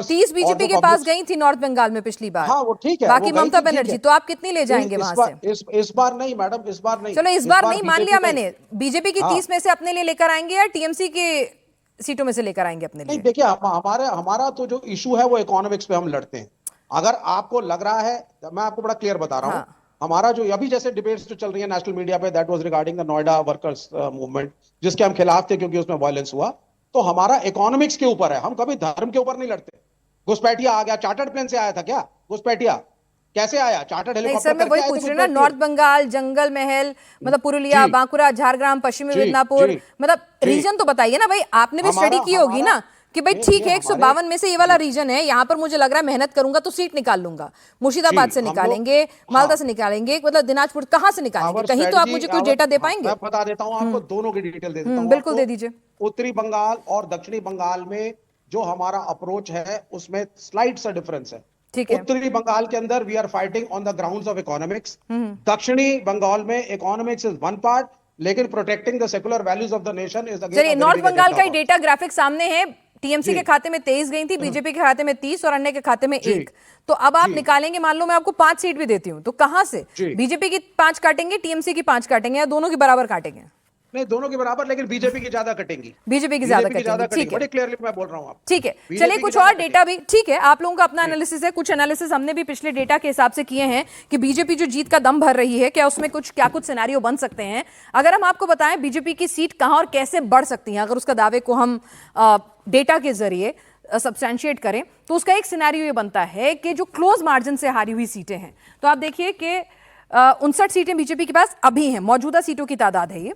30 और बीजेपी जो के पास पब्लिक, गई थी नॉर्थ बंगाल में पिछली बार। हाँ वो ठीक है, बाकी वो गई ममता थी, ठीक बनर्जी, है। तो आप कितनी ले जाएंगे इस वहां से? बार इस बार नहीं मैडम, इस बार नहीं। चलो इस इस बार बार नहीं, मान बीजेपी लिया नहीं। मैंने। बीजेपी की हाँ 30 में से अपने लिए लेकर आएंगे या टीएमसी के सीटों में से लेकर आएंगे अपने नहीं, लिए? देखिए हमारा तो जो इशू है वो इकोनॉमिक्स पे हम लड़ते हैं। अगर आपको लग रहा है, मैं आपको बड़ा क्लियर बता रहा हूँ। हाँ। हमारा जो अभी जैसे डिबेट्स जो चल रही है नेशनल मीडिया पे, that was regarding the Noida workers movement, जिसके हम खिलाफ थे क्योंकि उसमें वायलेंस हुआ। तो हमारा इकोनॉमिक्स के ऊपर है, हम कभी धर्म के ऊपर नहीं लड़ते। घुसपैठिया आ गया, चार्टर्ड प्लेन से आया था क्या घुसपैठिया? कैसे आया? चार्टर्ड नहीं हेलीकॉप्टर सर, मैं करके वही आए थे पूछ रही हूँ ना, घुसपैठिए। नॉर्थ बंगाल, जंगल महल, मतलब पुरुलिया, जी बांकुरा, झारग्राम, पश्चिमी जी मिदनापुर, जी मतलब जी। रीजन तो बताइए ना भाई, आपने भी स्टडी हमारा की होगी हमारा ना कि भाई ये ठीक है हमारे 152 में से ये वाला जी रीजन है, यहाँ पर मुझे लग रहा है मेहनत करूंगा तो सीट निकाल लूंगा। जी। मुर्शिदाबाद से हम लोग, निकालेंगे, हाँ, मालदा से निकालेंगे, मतलब दिनाजपुर कहाँ से निकालेंगे? आवर कहीं तो आप स्ट्रेटजी, मुझे कोई आवर, डेटा दे हाँ पाएंगे? मैं बता देता हूँ आपको, दोनों की डिटेल दे देता हूँ बिल्कुल आपको। दे दीजिए। उत्तरी बंगाल और दक्षिणी बंगाल में जो हमारा अप्रोच है उसमें स्लाइड सा डिफरेंस है। ठीक है। उत्तरी बंगाल के अंदर we are fighting on the grounds of economics. Hmm. दक्षिणी बंगाल में इकोनॉमिक्स इज वन पार्ट, लेकिन protecting the secular values of the nation is again चलिए, a very north big Bengal agenda का ही ऑफ डेटा आवर्स। ग्राफिक सामने है। TMC जी के खाते में 23 गई थी, बीजेपी के खाते में 30 और अन्य के खाते में जी 1। तो अब आप जी निकालेंगे, मान लो मैं आपको 5 सीट भी देती हूं, तो कहां से? जी। बीजेपी की 5 काटेंगे, टीएमसी की 5 काटेंगे, या दोनों की बराबर काटेंगे? नहीं, दोनों के बराबर, लेकिन बीजेपी की ज्यादा कटेंगी। बीजेपी की ज्यादा बीजेपी की कटेंगे, ज्यादा कटेंगी, ठीक है। बड़े क्लियरली मैं बोल रहा हूं आपको। ठीक है। चलिए, बीजेपी की कुछ ज्यादा और डेटा कटेगी। भी ठीक है, आप लोगों का अपना जी एनालिसिस है, कुछ एनालिसिस हमने भी पिछले डेटा के हिसाब से किए हैं कि बीजेपी जो जीत का दम भर रही है, क्या उसमें कुछ सिनेरियो बन सकते हैं। अगर हम आपको बताएं बीजेपी की सीट कहां और कैसे बढ़ सकती हैं, अगर उसका दावे को हम डेटा के जरिए सब्सटैंशिएट करें, तो उसका एक सिनेरियो ये बनता है कि जो क्लोज मार्जिन से हारी हुई सीटें हैं, तो आप देखिए कि 59 सीटें बीजेपी के पास अभी हैं, मौजूदा सीटों की तादाद है ये।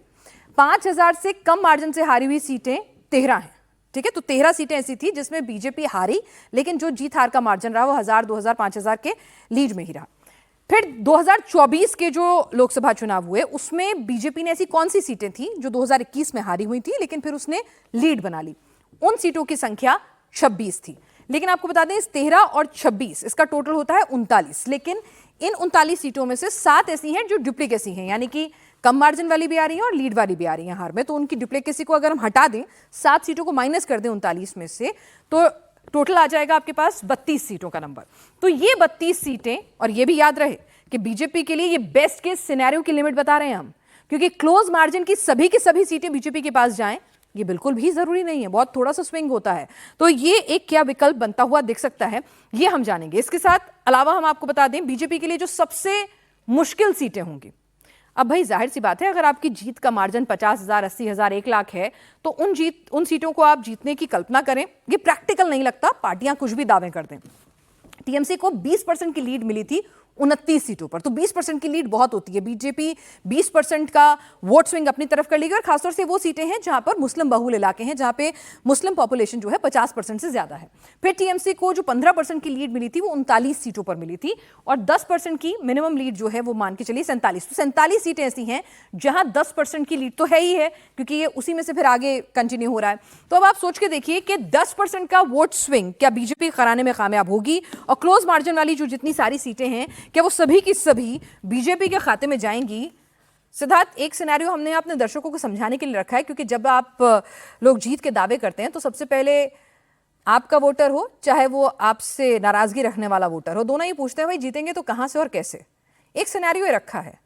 5,000 से कम मार्जिन से हारी हुई सीटें 13 हैं। ठीक है, तो 13 सीटें ऐसी थी जिसमें बीजेपी हारी, लेकिन जो जीत हार का मार्जिन रहा वो 1,000, 2,000, 5,000 के लीड में ही रहा। फिर 2024 के जो लोकसभा चुनाव हुए उसमें बीजेपी ने ऐसी कौन सी सीटें थी जो 2021 में हारी हुई थी लेकिन फिर उसने लीड बना ली? उन सीटों की संख्या 26 थी। लेकिन आपको बता दें, इस 13 और 26 इसका टोटल होता है 39। लेकिन इन 39 सीटों में से 7 ऐसी हैं जो डुप्लीकेसी हैं, यानी कि कम मार्जिन वाली भी आ रही है और लीड वाली भी आ रही है हार में। तो उनकी डुप्लीकेसी को अगर हम हटा दें, 7 सीटों को माइनस कर दें 39 में से, तो टोटल आ जाएगा आपके पास 32 सीटों का नंबर। तो ये 32 सीटें, और ये भी याद रहे कि बीजेपी के लिए ये बेस्ट केस सिनेरियो की लिमिट बता रहे हैं हम, क्योंकि क्लोज मार्जिन की सभी सीटें बीजेपी के पास जाएं ये बिल्कुल भी जरूरी नहीं है, बहुत थोड़ा सा स्विंग होता है। तो ये एक क्या विकल्प बनता हुआ दिख सकता है, ये हम जानेंगे। इसके साथ अलावा हम आपको बता दें बीजेपी के लिए जो सबसे मुश्किल सीटें होंगी। अब भाई जाहिर सी बात है, अगर आपकी जीत का मार्जिन 50,000, 80,000, 1 लाख है, तो उन सीटों को आप जीतने की कल्पना करें, ये प्रैक्टिकल नहीं लगता, पार्टियां कुछ भी दावे कर दें। टीएमसी को 20% की लीड मिली थी 29 सीटों पर, तो 20% की लीड बहुत होती है। बीजेपी 20% का वोट स्विंग अपनी तरफ कर लेगी, और खासतौर से वो सीटें हैं जहां पर मुस्लिम बहुल इलाके हैं, जहां पे मुस्लिम पॉपुलेशन जो है 50% से ज्यादा है। फिर टीएमसी को जो 15% की लीड मिली थी वो 39 सीटों पर मिली थी, और 10% की मिनिमम लीड जो है वो मान के चलिए 47। तो 47 सीटें ऐसी हैं जहां 10% की लीड तो है ही है, क्योंकि ये उसी में से फिर आगे कंटिन्यू हो रहा है। तो अब आप सोच के देखिए कि 10% का वोट स्विंग क्या बीजेपी कराने में कामयाब होगी, और क्लोज मार्जिन वाली जो जितनी सारी सीटें हैं क्या वो सभी की सभी बीजेपी के खाते में जाएंगी? सिद्धार्थ, एक सिनेरियो हमने अपने दर्शकों को समझाने के लिए रखा है, क्योंकि जब आप लोग जीत के दावे करते हैं तो सबसे पहले आपका वोटर हो चाहे वो आपसे नाराजगी रखने वाला वोटर हो, दोनों ही पूछते हैं भाई जीतेंगे तो कहां से और कैसे। एक सिनेरियो ये रखा है।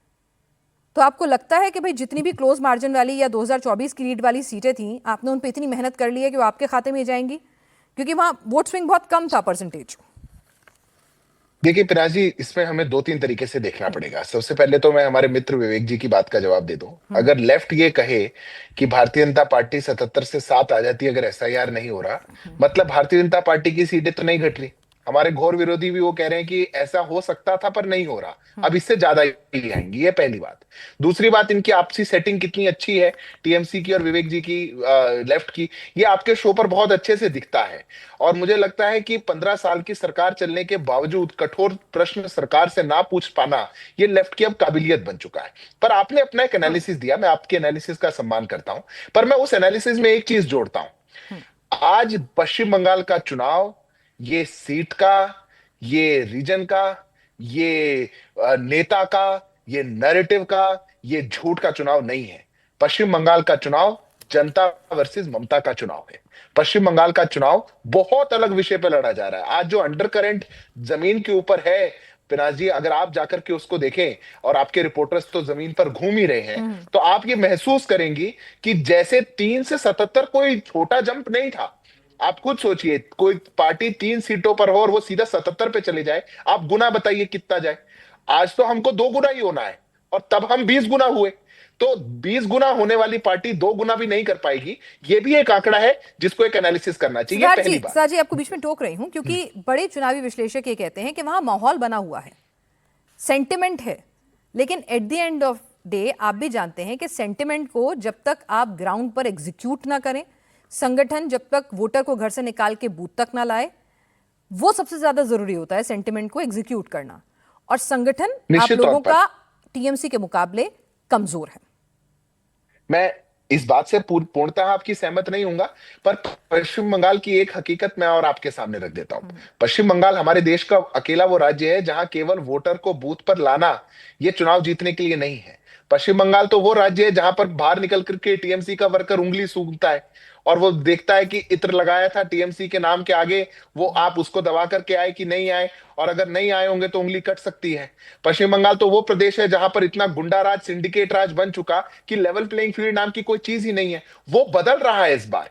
तो आपको लगता है कि भाई जितनी भी क्लोज मार्जिन वाली या 2024 की लीड वाली सीटें थी, आपने उन पर इतनी मेहनत कर ली है कि वो आपके खाते में जाएंगी? क्योंकि वहां वोट स्विंग बहुत कम था, परसेंटेज। देखिए पिनाज जी, इसमें हमें दो तीन तरीके से देखना पड़ेगा। सबसे पहले तो मैं हमारे मित्र विवेक जी की बात का जवाब दे दूं। अगर लेफ्ट ये कहे कि भारतीय जनता पार्टी 77 से 7 आ जाती है अगर एसआईआर नहीं हो रहा, मतलब भारतीय जनता पार्टी की सीटें तो नहीं घट रही। हमारे घोर विरोधी भी वो कह रहे हैं कि ऐसा हो सकता था पर नहीं हो रहा, अब इससे ज्यादा ही आएंगी। ये पहली बात। दूसरी बात, इनकी आपसी सेटिंग कितनी अच्छी है, टीएमसी की और विवेक जी की, लेफ्ट की, ये आपके शो पर बहुत अच्छे से दिखता है। और मुझे लगता है कि 15 साल की सरकार चलने के बावजूद कठोर प्रश्न सरकार से ना पूछ पाना, ये लेफ्ट की अब काबिलियत बन चुका है। पर आपने अपना एक एनालिसिस दिया, मैं आपके एनालिसिस का सम्मान करता हूं, पर मैं उस एनालिसिस में एक चीज जोड़ता हूं। आज पश्चिम बंगाल का चुनाव ये सीट का, ये रीजन का, ये नेता का, ये नैरेटिव का, ये झूठ का चुनाव नहीं है। पश्चिम बंगाल का चुनाव जनता वर्सेस ममता का चुनाव है। पश्चिम बंगाल का चुनाव बहुत अलग विषय पे लड़ा जा रहा है। आज जो अंडर करंट जमीन के ऊपर है पिनाज जी, अगर आप जाकर के उसको देखें, और आपके रिपोर्टर्स तो जमीन पर घूम ही रहे हैं, तो आप ये महसूस करेंगी कि जैसे 3 से 77 कोई छोटा जंप नहीं था। आप खुद सोचिए, कोई पार्टी 3 सीटों पर हो और वो सीधा 77 पे चले जाए, आप गुना बताइए कितना जाए। आज तो हमको 2 गुना ही होना है, और तब हम 20 गुना हुए। तो 20 गुना होने वाली पार्टी 2 गुना भी नहीं कर पाएगी। ये भी एक आंकड़ा है जिसको एक एनालिसिस करना चाहिए। पहली बात। सिद्धार्थ जी आपको बीच में टोक रही हूं क्योंकि बड़े चुनावी विश्लेषक ये कहते हैं कि वहां माहौल बना हुआ है, सेंटिमेंट है, लेकिन at the end of day आप भी जानते हैं कि सेंटिमेंट को जब तक आप ग्राउंड पर एग्जीक्यूट ना करें, संगठन जब तक वोटर को घर से निकाल के बूथ तक ना लाए, वो सबसे ज्यादा जरूरी होता है, सेंटिमेंट को एग्जीक्यूट करना। और संगठन आप निश्चित तौर लोगों पर का टीएमसी के मुकाबले कमजोर है। मैं इस बात से पूर्णतः आपकी सहमत नहीं हूंगा, पर पश्चिम बंगाल की एक हकीकत मैं और आपके सामने रख देता हूं। पश्चिम बंगाल हमारे देश का अकेला वो राज्य है जहां केवल वोटर को बूथ पर लाना ये चुनाव जीतने के लिए नहीं है। पश्चिम बंगाल तो वो राज्य है जहां पर बाहर निकल करके टीएमसी का वर्कर उंगली सूंघता है और वो देखता है कि इत्र लगाया था टीएमसी के नाम के आगे, वो आप उसको दबा करके आए कि नहीं आए, और अगर नहीं आए होंगे तो उंगली कट सकती है। पश्चिम बंगाल तो वो प्रदेश है जहां पर इतना गुंडा राज, सिंडिकेट राज बन चुका कि लेवल प्लेइंग फील्ड नाम की कोई चीज ही नहीं है। वो बदल रहा है इस बार।